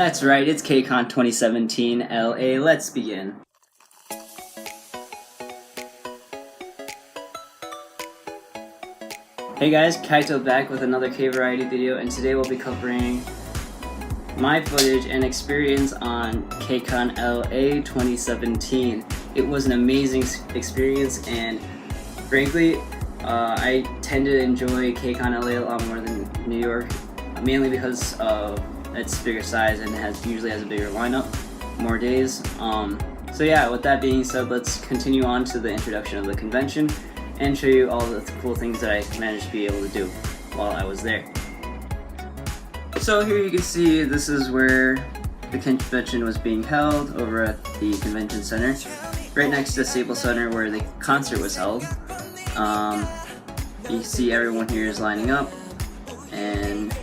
That's right, it's Kcon 2017 LA. Let's begin. Hey guys, Kaito back with another K-Variety video, and today we'll be covering my footage and experience on Kcon LA 2017. It was an amazing experience, and frankly, I tend to enjoy Kcon LA a lot more than New York, mainly because of its bigger size and usually has a bigger lineup, more days. So yeah, with that being said, let's continue on to the introduction of the convention and show you all the cool things that I managed to be able to do while I was there. So here you can see this is where the convention was being held, over at the convention center, right next to Staples Center where the concert was held. You see everyone here is lining up, and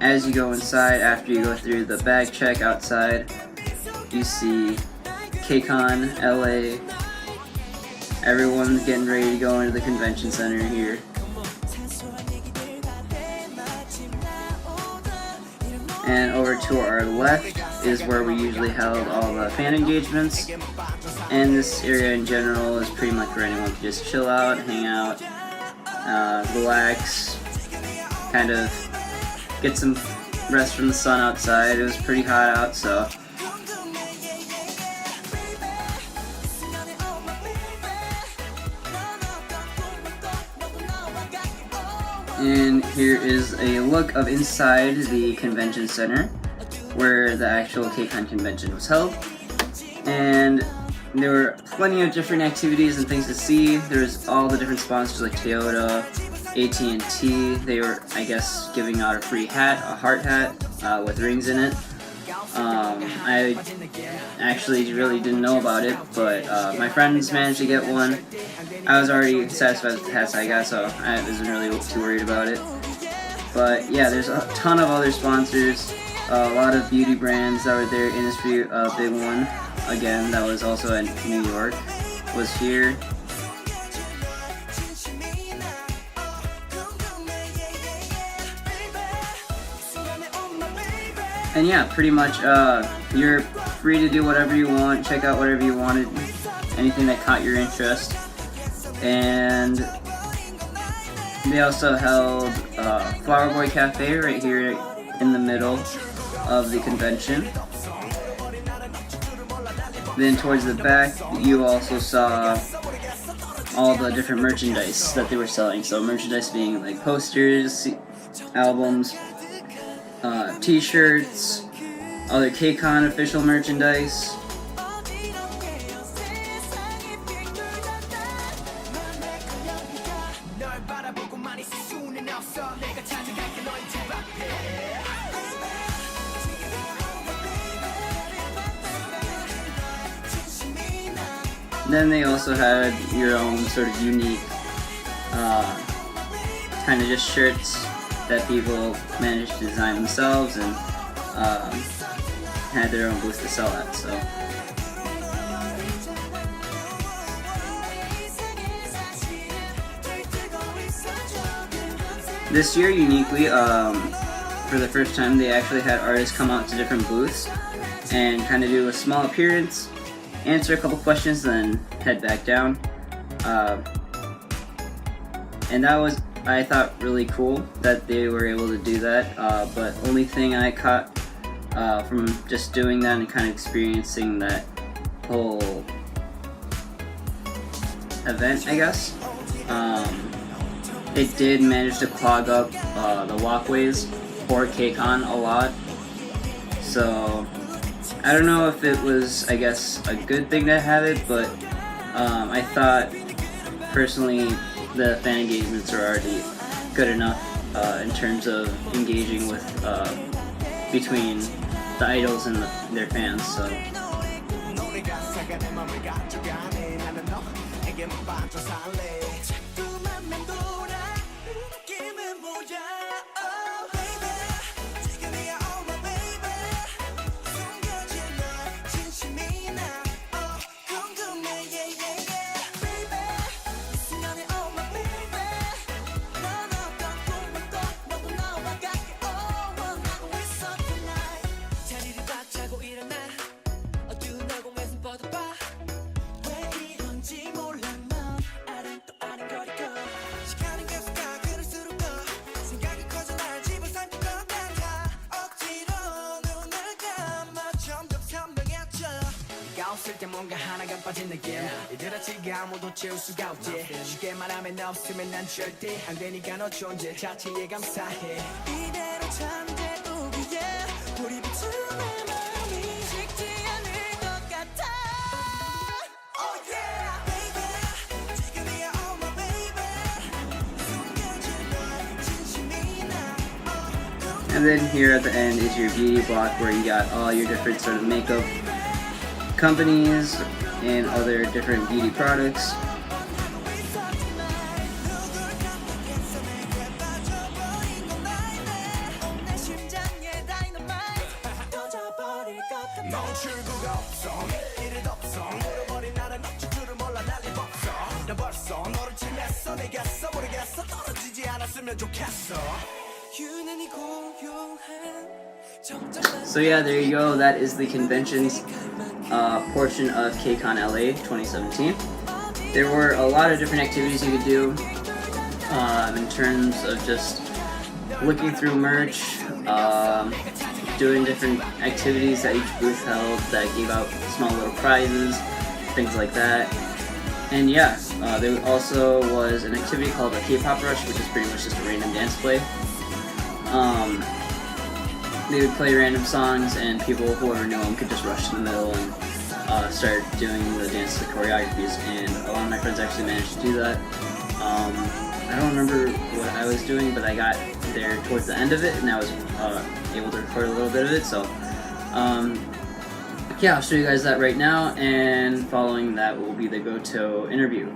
as you go inside, after you go through the bag check outside, you see Kcon LA. Everyone's getting ready to go into the convention center here. And over to our left is where we usually held all the fan engagements. And this area in general is pretty much where anyone can just chill out, hang out, relax, kind of get some rest from the sun outside. It was pretty hot out, so. And here is a look of inside the convention center where the actual Kcon convention was held. And there were plenty of different activities and things to see. There's all the different sponsors like Toyota, AT&T. They were, I guess, giving out a free hat, a heart hat with rings in it. I actually really didn't know about it, but my friends managed to get one. I was already satisfied with the hats I got, so I wasn't really too worried about it. But yeah, there's a ton of other sponsors, a lot of beauty brands that were there. Industry, a big one, again, that was also in New York, was here. And yeah, pretty much you're free to do whatever you want, check out whatever you wanted, anything that caught your interest. And they also held Flower Boy Cafe right here in the middle of the convention. Then towards the back, you also saw all the different merchandise that they were selling. So merchandise being like posters, albums, t-shirts, other Kcon official merchandise. Then they also had your own sort of unique kind of just shirts that people managed to design themselves and had their own booth to sell at. So this year, uniquely, for the first time, they actually had artists come out to different booths and kind of do a small appearance, answer a couple questions, then head back down. And that was, I thought, really cool that they were able to do that. But only thing I caught from just doing that and kind of experiencing that whole event, I guess, it did manage to clog up the walkways for Kcon a lot. So I don't know if it was, I guess, a good thing to have it, but I thought personally the fan engagements are already good enough in terms of engaging with between the idols and their fans. So 없을 때 뭔가 하나가 빠진 느낌 이들어지가 아무도 채울 수가 없지 쉽게 말하면 너 없으면 난 절대 안 되니까 너 존재 자체에 감사해 이대로 잠재우기에 우리 비추는 마음이 식지 않을 것 같아 Oh yeah baby 지금이야 oh my baby 숨겨진 너의 진심이 나 And then here at the end is your beauty block where you got all your different sort of makeup companies and other different beauty products. So yeah, there you go. That is the conventions portion of Kcon LA 2017. There were a lot of different activities you could do in terms of just looking through merch, doing different activities that each booth held that gave out small little prizes, things like that. And yeah, there also was an activity called a K-pop rush, which is pretty much just a random dance play. They would play random songs, and people, whoever knew them, could just rush to the middle and start doing the dance choreographies. And a lot of my friends actually managed to do that. I don't remember what I was doing, but I got there towards the end of it, and I was able to record a little bit of it. So yeah, I'll show you guys that right now, and following that will be the Goto interview.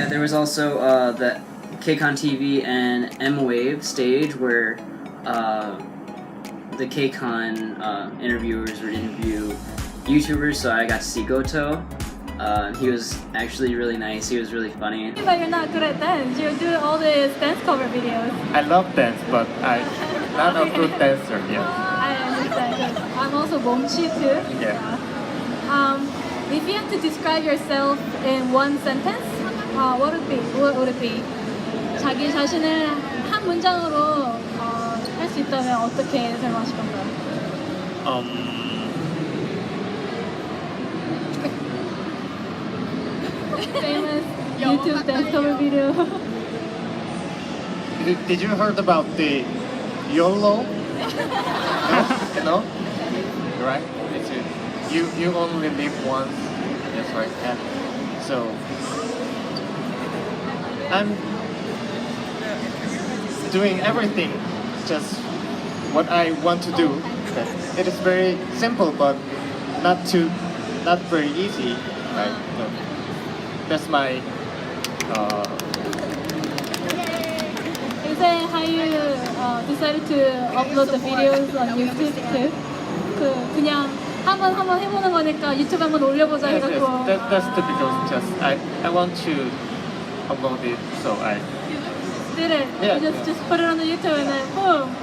There was also the Kcon TV and M-Wave stage where the Kcon interviewers would interview YouTubers, so I got to see Goto. He was actually really nice, he was really funny. But you're not good at dance, you do all these dance cover videos. I love dance, but I'm not a good dancer yet. I understand. I'm also 몸치 too. Yeah. If you have to describe yourself in one sentence, what would it be? 자기 자신을 한 문장으로 할 수 있다면 어떻게 설명하실 건가요? Famous YouTube dance cover video. Did you heard about the YOLO? No? Right? You only live once. That's right. Yeah. So I'm doing everything, just what I want to do. It is very simple, but not very easy. Right? So that's my. Is that how you decided to upload the videos on YouTube too? 그냥 한번 해보는 거니까 유튜브 한번 올려보자 해갖고. That's typical. Just I want to upload it, so I did it. Yeah, you just put it on the YouTube and then boom.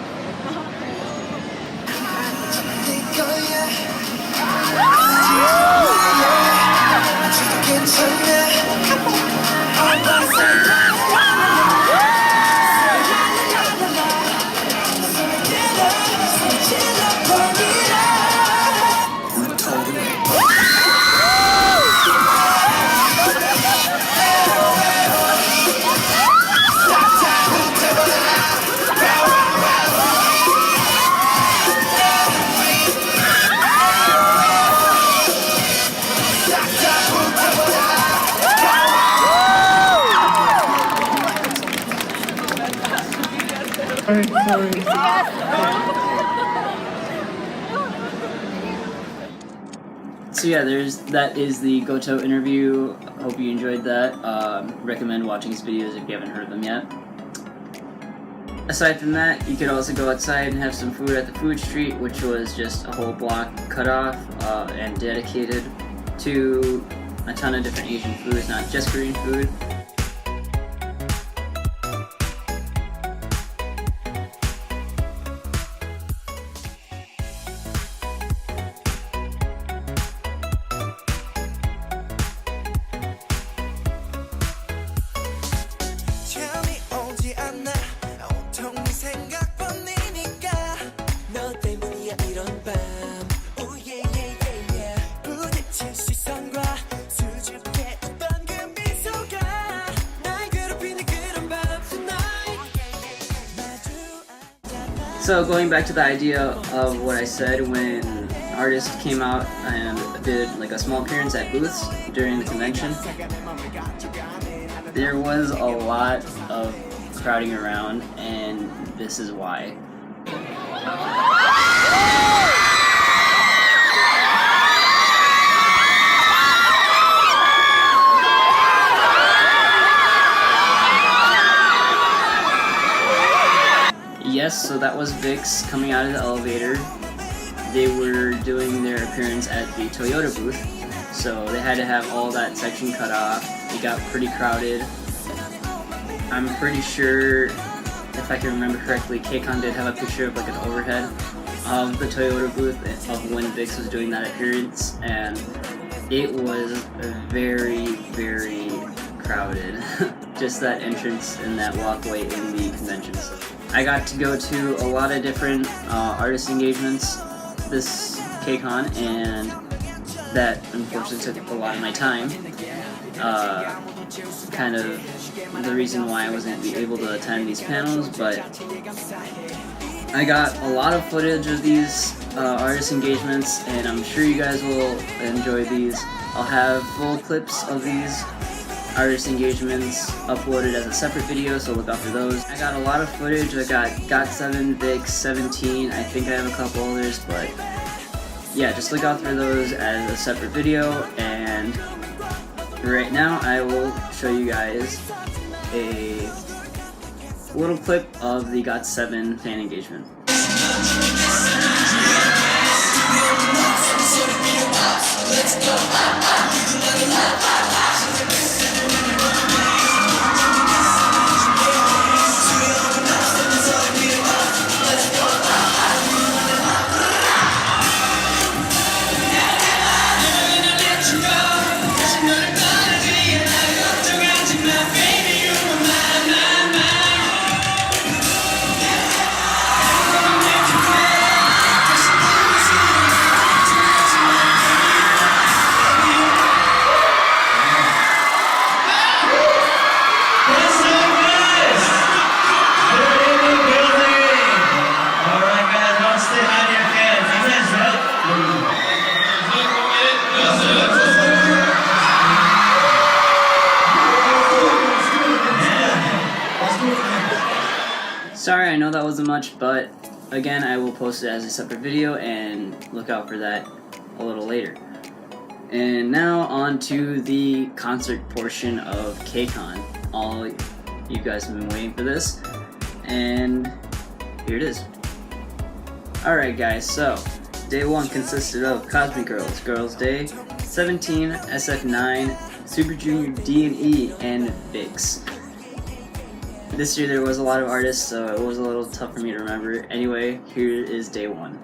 Sorry. So yeah, that is the Goto interview. Hope you enjoyed that. Recommend watching his videos if you haven't heard them yet. Aside from that, you could also go outside and have some food at the food street, which was just a whole block cut off and dedicated to a ton of different Asian foods, not just Korean food. So going back to the idea of what I said when artists came out and did like a small appearance at booths during the convention, there was a lot of crowding around, and this is why. Yes, so that was Vixx coming out of the elevator. They were doing their appearance at the Toyota booth, so they had to have all that section cut off. It got pretty crowded. I'm pretty sure, if I can remember correctly, Kcon did have a picture of like an overhead of the Toyota booth of when Vixx was doing that appearance, and it was very, very crowded. Just that entrance and that walkway in the convention center. I got to go to a lot of different artist engagements this Kcon, and that unfortunately took a lot of my time. Kind of the reason why I wasn't able to attend these panels, but I got a lot of footage of these artist engagements, and I'm sure you guys will enjoy these. I'll have full clips of these artist engagements uploaded as a separate video, so look out for those. I got a lot of footage. I got Got7, Vixx, 17, I think I have a couple others, but yeah, just look out for those as a separate video. And right now I will show you guys a little clip of the Got7 fan engagement. Sorry, I know that wasn't much, but again, I will post it as a separate video, and look out for that a little later. And now on to the concert portion of Kcon. All you guys have been waiting for this, and here it is. Alright guys, so day 1 consisted of Cosmic Girls, Girls Day, 17, SF9, Super Junior D&E, and Vixx. This year there was a lot of artists, so it was a little tough for me to remember. Anyway, here is day 1.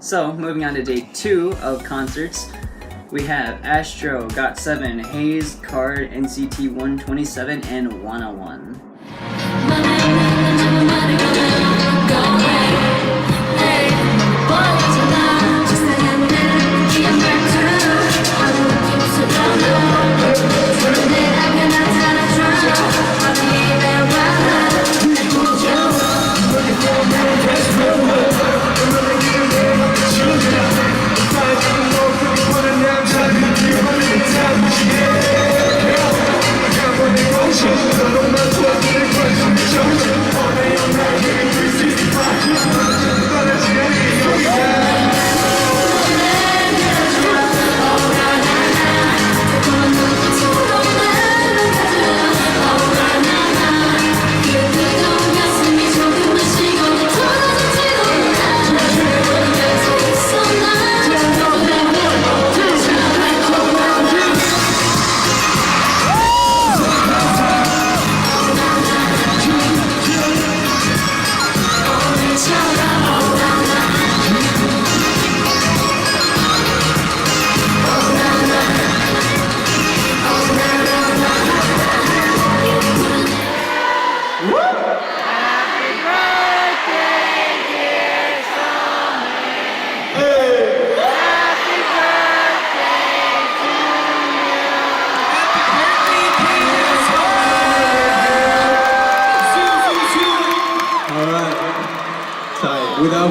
So, moving on to day 2 of concerts, we have Astro, Got7, Heize, Card, NCT 127, and 101. I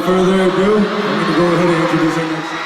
further ado, I'm going to go ahead and introduce our next.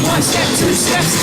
One step, two steps,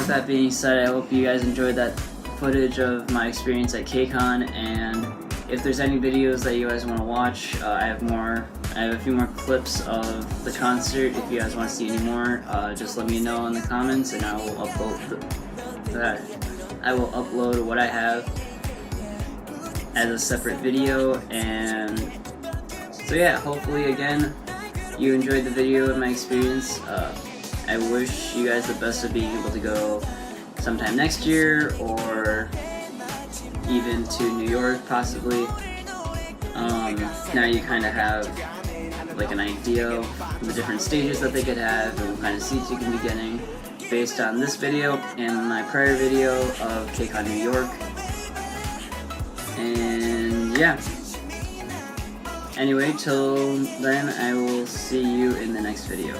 That being said, I hope you guys enjoyed that footage of my experience at Kcon, and if there's any videos that you guys want to watch, I have a few more clips of the concert. If you guys want to see any more, just let me know in the comments, and I will upload what I have as a separate video. And so yeah, hopefully again you enjoyed the video and my experience. I wish you guys the best of being able to go sometime next year, or even to New York possibly. Now you kind of have like an idea of the different stages that they could have and what kind of seats you can be getting based on this video and my prior video of Kcon New York. And yeah. Anyway, till then, I will see you in the next video.